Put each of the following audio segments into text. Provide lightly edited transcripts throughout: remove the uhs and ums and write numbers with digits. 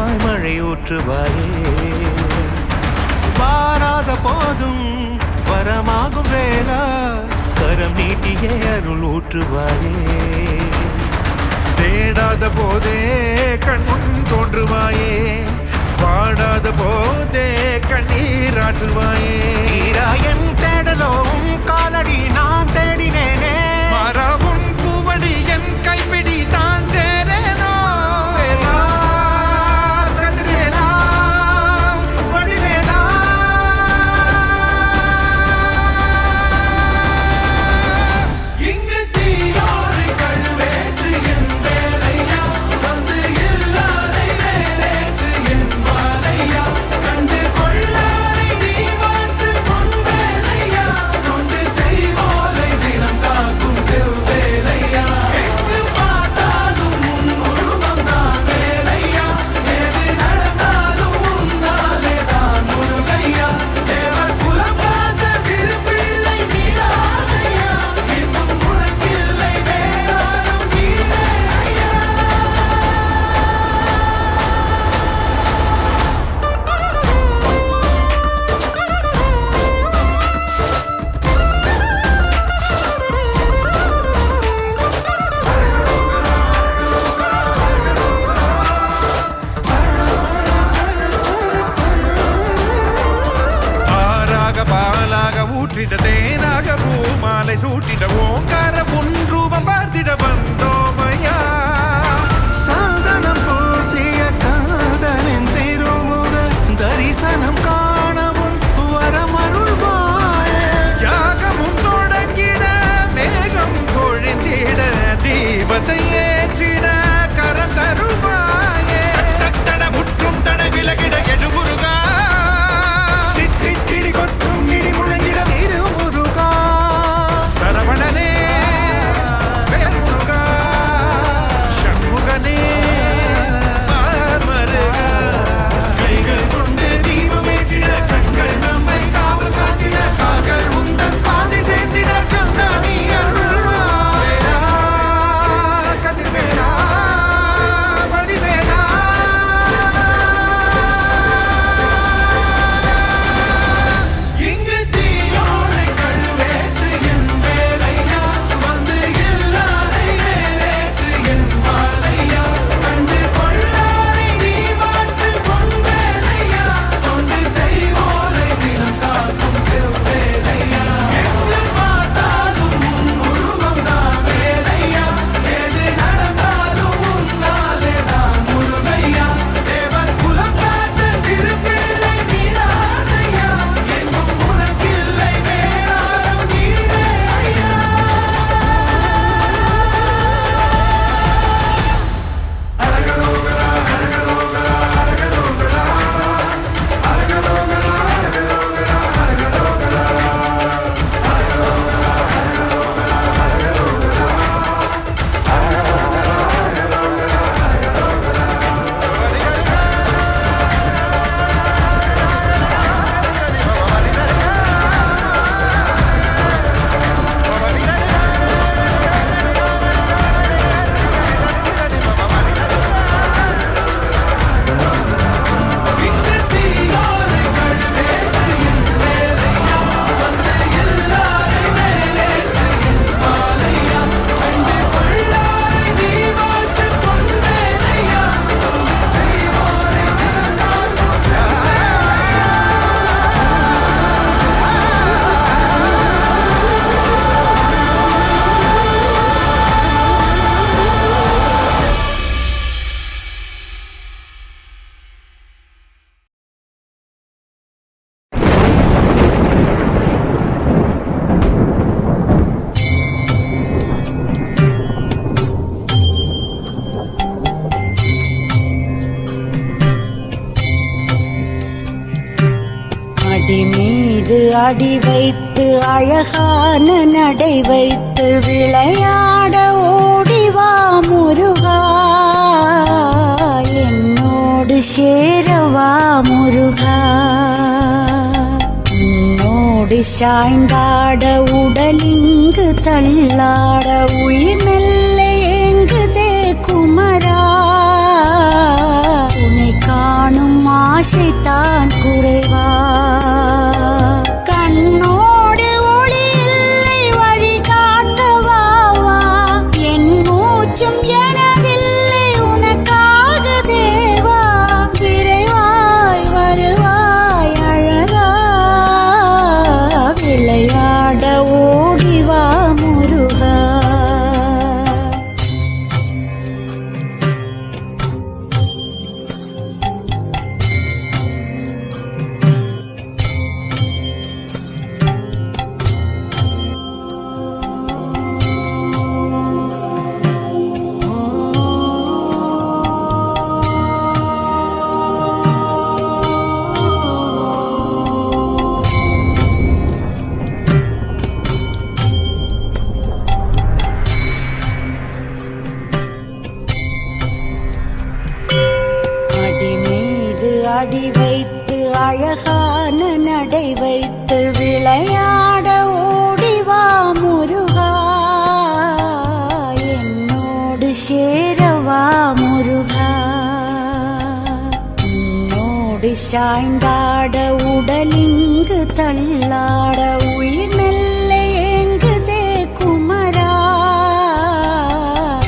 வரமாய் மழை ஊற்றுவாயே, வாராத போதும் வரமாகும் வேளா கரம் நீட்டியே அருள் ஊற்றுவாயே, தேடாத போதே கண்முன் தோன்றுவாயே, பாடாத போதே கண்ணீராற்றுவாயே, என் தேடலோவும் காலடி நான் தேடினேனே, மாறாவும் பூவடி என் கைப்பிடி தான் சேரேனோ, கதிரேனா வடிவேனா, இங்கு தீயோரை கழுவேற்று என் வேலையா, வந்து இல்லாதை வேலேற்று என் வாழையா, கண்டு கொள்ளாரை நீ மாற்று பொன் வேலையா, கொண்டு செய்வோரை தினம் காக்கும் செவ்வேலையா, எங்கு பார்த்தாலும் உன் உருவம் தான் வேலையா, எது நடந்தாலும் உன்னாலே தான் முருகையா, தேவர் குலம் காத்த சிறு பிள்ளை நீராதையா, இன்னும் உனக்கில்லை வேறாரும் நீரே ஐயா. ஆறாக பாலாக ஊற்றிட தேனாக பூமாலை சூட்டிட ஓங்கார உன் ரூபம் பார்த்திட வந்தோமையா, சாதனம் பூசிய காதலின் திருமுக தரிசனம் காணவும் வரமருள்வாயே, யாகமும் தொடங்கிட மேகம் பொழிந்திட தீபத்தை ஏற்றிட கரம் தருவாயே, தட முற்றும் தட விலகிட எடுமுருகா, திட்டிடி கொட்டும் இடி முழங்கிட திருமுருகா, சரவணனே வேல்முருகா, சண்முகனே மருகா, கைகள் கொண்டு தீபமேற்றிட கண்கள் நம்மை காவல் காத்திட, கால்கள் உந்தன் பாதை சேர்த்திட கந்தாணி அருள்வாயா, கதிர்வேலா வடிவேலா, இங்கு தீயோரை கழுவேற்று என் வேலையா, வந்து இல்லாதை வேலேற்று என் வாழையா, கண்டு கொள்ளாரை நீ மாற்று பொன் வேலையா, கொண்டு செய்வோரை தினம் காக்கும் செவ்வேலையா, எங்கு பார்த்தாலும் உன் உருவம் தான் வேலையா, எது நடந்தாலும் உன்னாலே தான் முருகையா, தேவர் குலம் காத்த சிறு பிள்ளை நீராதையா, எங்கும் உனக்கில்லை வேறாரும் நீரே ஐயா. அரகரோகரா அரகரோகரா அரகரோகரா அரகரோகரா அரகரோகரா அரகரோகரா இங்கு தீயோரை கழுவேற்று என் வேலையா, வந்து இல்லாதை வேலேற்று என் வாழையா, கண்டு கொள்ளாரை நீ மாற்று பொன் வேலையா, கொண்டு செய்வோரை தினம் காக்கும் செவ்வேலையா. அடி மீது அடி வைத்து அழகான நடை வைத்து விளையாட ஓடிவா முருகா, என்னோடு சேரவா முருகா, உன்னோடு சாய்ந்தாட உடலிங்கு தள்ளாட உயிர் மெல்ல ஏங்குதே குமரா, உன்னை அடி வைத்து அழகான நடை வைத்து விளையாட ஓடிவா முருகா என்னோடு சேரவா முருகா உன்னோடு சாய்ந்தாட உடலிங்கு தள்ளாட உயிர் மெல்ல ஏங்குதே குமரா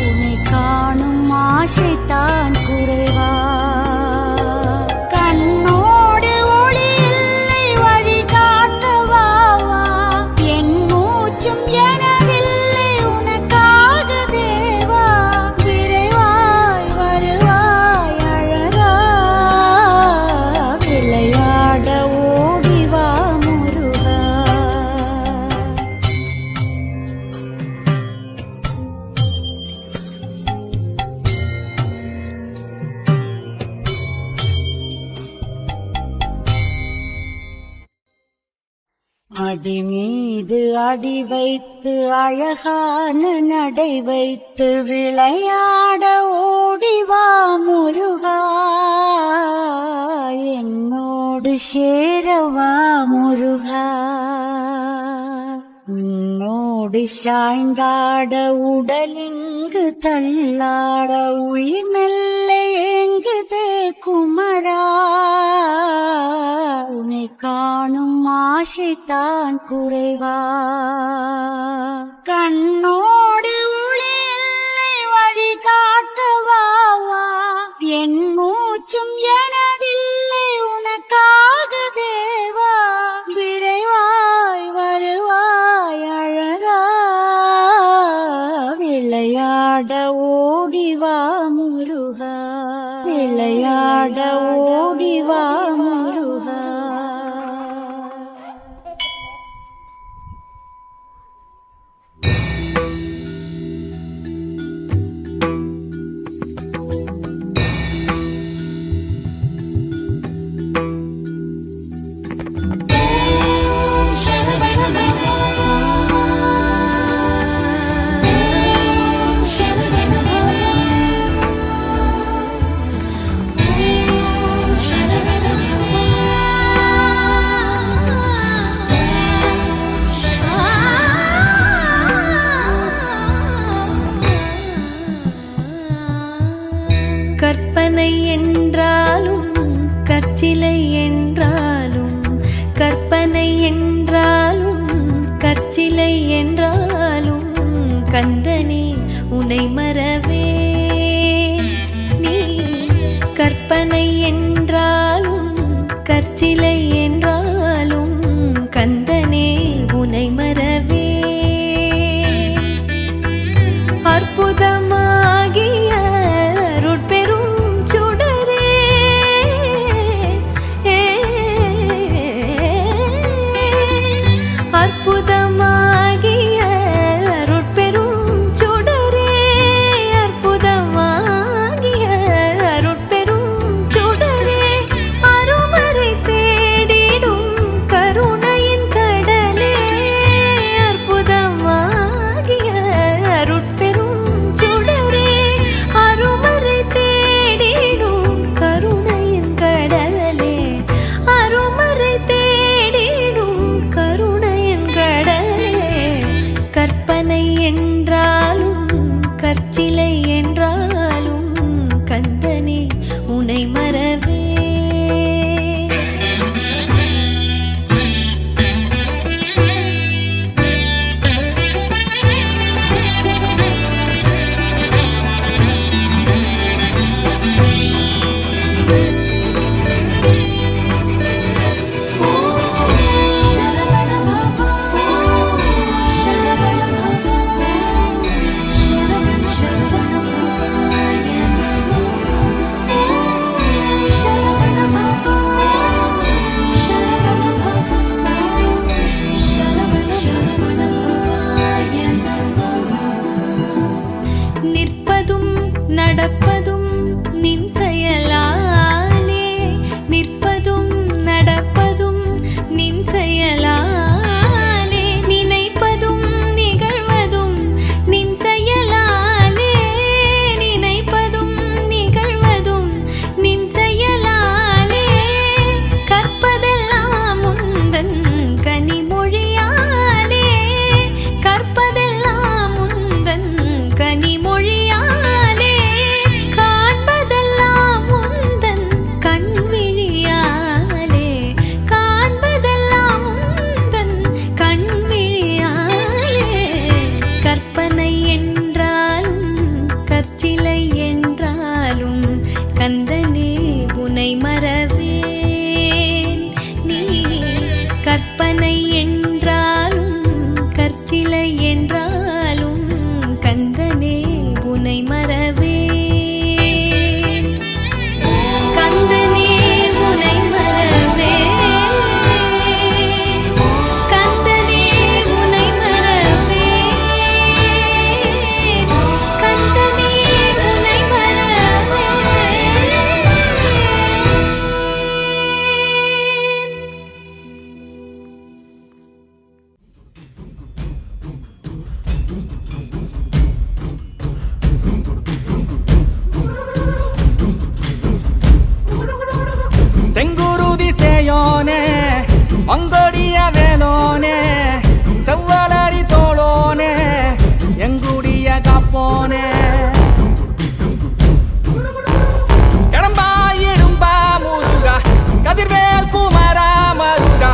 உன்னை காணும் ஆசைத்தான் குறைவா கண்ணோடு ஒளி இல்லை வழி காட்டவா என் மூச்சும் எனதில்லை உனக்காக தேவா விரைவாய் வருவாய் அழகா விளையாட ஓடிவா முருகா அடி மீது அடி வைத்து அழகான நடை வைத்து விளையாட ஓடிவா முருகா என்னோடு சேரவா முருகா உன்னோடு சாய்ந்தாட உடலிங்கு தள்ளாட உயிர் மெல்ல ஏங்குதே குமரா உன்னை காணும் ஆசைத்தான் குறைவா கண்ணோடு ஒளி இல்லை வழி காட்டவா என் மூச்சும் எனதில்லை உனக்காக தேவா விரைவாய் வருவாய் அழகா விளையாட ஓடிவா முருகா விளையாட ஓடிவா முருகா கற்பனை என்றாலும் கற்சிலை என்றாலும் கற்பனை என்றாலும் கற்சிலை என்றாலும் கந்தனே உனை மறவே நீ கற்பனை என்றாலும் கற்சிலை என்றாலும் கந்தனே உனை மறவே அற்புதமாகிய அருட்பெரும் சுடரே அற்புதமாகிய அருட்பெரும் சுடரே அற்புதமாகிய அருட்பெரும் சுடரே அருமறை தேவனே உனை மறவேன். நீ கற்பனை என்றாலும் கற்சிலை என்றாலும் கந்தனே உனை மறவேன். கந்தனே உனை மறவேன். கந்தனே உனை மறவேன். கந்தனே உனை மறவேன். செங்குருதி சேயோனே மங்கொடிய வேலோனே செவ்வலரி தோளோனே எங்குடிய காப்போனே கடம்பாயிடும்பா முருகா கதிர்வேல் குமரா மருகா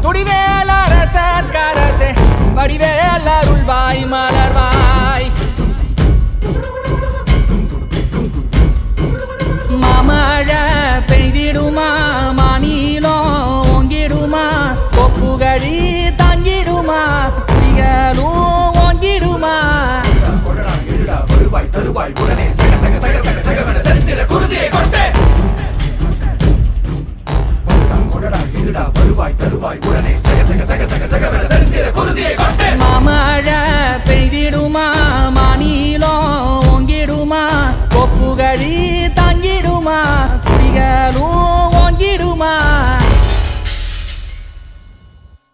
துடிவேல் அரசர் கரசே வடிவேல் அருள்வாய் மலர்வாய். மாமழை பெய்திடுமா மாநிலம் ஓங்கிடுமா கொப்புகழி தாங்கிடுமா குடிகளும் ஓங்கிடுமா. வருவாய் தருவாய் உடனே சக சக சக சக சகவென செந்திர குருதியை கொண்டே வருவாய் தருவாய் உடனே சக சக சக சக சகவென செந்திர குருதியை கொண்டே. மாமழை பெய்திடுமா மாநிலம் ஓங்கிடுமா கொப்புகழி தாங்கிடுமா குடிகளும் ஓங்கிடுமா.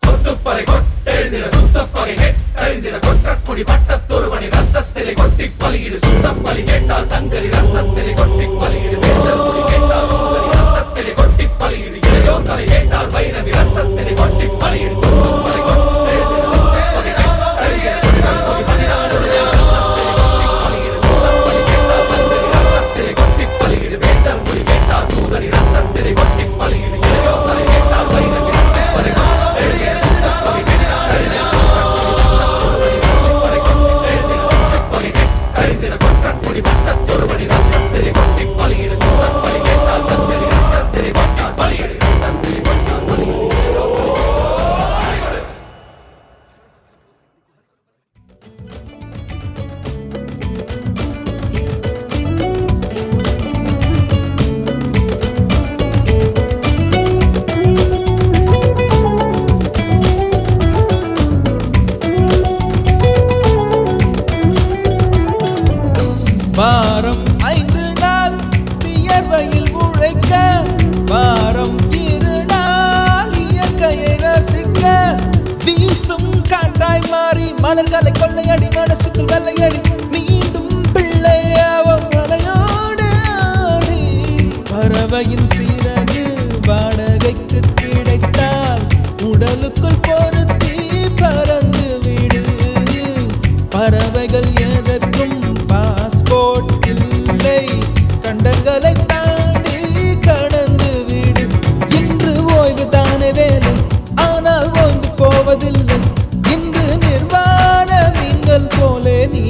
கொத்துப்பறை கொட்டெழுந்திட சுத்தப்பகை கேட்டெழுந்திட கொற்றக்குடி பட்டத்தொருவனி ரத்தத்திலே கொட்டி பலியிடு சுத்தப்பலி கேட்டால் சங்கரி ரத்தத்திலே கொட்டி பலியிடு வேந்தருடி கேட்டால் சுந்தரி ரத்தத்திலே கொட்டி பலியிடு இளையோ தலை கேட்டால் வைரவி ரத்தத்திலே கொட்டி பலியிடு கொத்துப்பறை கொட்டெழுந்திட சுத்தப்பகை கேட்டெழுந்திட கொற்றக்குடி 14 பலியிடு சுத்தப்பலி கேட்டால் சங்கரி ரத்தத்திலே கொட்டி பலியிடு வேந்தருடி கேட்டால் சுந்தரி ரத்தத்திலே கொட்டி பலியிடு இளையோ தலை கேட்டால் வைரவி ரத்தத்திலே கொட்டெழுந்திட சுத்தப்பகை கேட்டெழுந்திட கொற்றக்குடி பட்டத்தொருவனி ரத்தத்திலே கொட்டி பலியிடு சுத்தப்பலி கேட்டால் சங்கரி ரத்தத்திலே கொட்டி பலியிடு ரத்தத்திலே கொட்டி பலியிடு. வாரம் 5 நாள் வியர்வையில் உழைக்க வாரம் 2 நாள் இயற்கையை ரசிக்க வீசும் காற்றாய் மாறி மலர்களை கொள்ளையடி மனசுக்குள் வெள்ளையடி மீண்டும் பிள்ளையாவும் மலையோடு ஆடி பறவையின் சீரகு வாடகைக்கு கிடைத்தால் உடலுக்குள் பொருத்தி பறந்து விடு. பறவைகள் எதற்கும் பாஸ்போர்ட் இல்லை கண்டங்களை தாண்டி கடந்து விடு. இன்று ஓய்வு தானே வேலை ஆனால் ஓய்ந்து போவதில்லை. இன்று நிர்வாண மீன்கள் போலே நீ